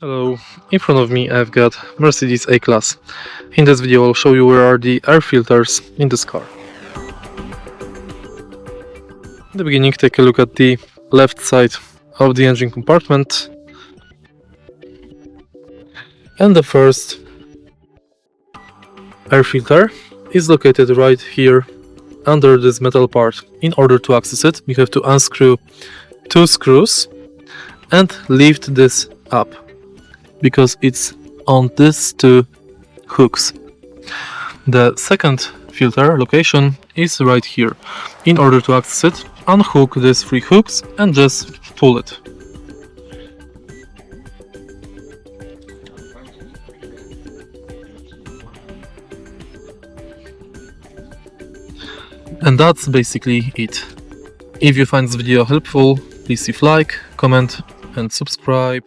Hello, in front of me I've got Mercedes A-Class. In this video I'll show you where are the air filters in this car. In the beginning, take a look at the left side of the engine compartment. And the first air filter is located right here under this metal part. In order to access it, you have to unscrew two screws and lift this up, because it's on these two hooks. The second filter location is right here. In order to access it, unhook these three hooks and just pull it. And that's basically it. If you find this video helpful, please leave like, comment and subscribe.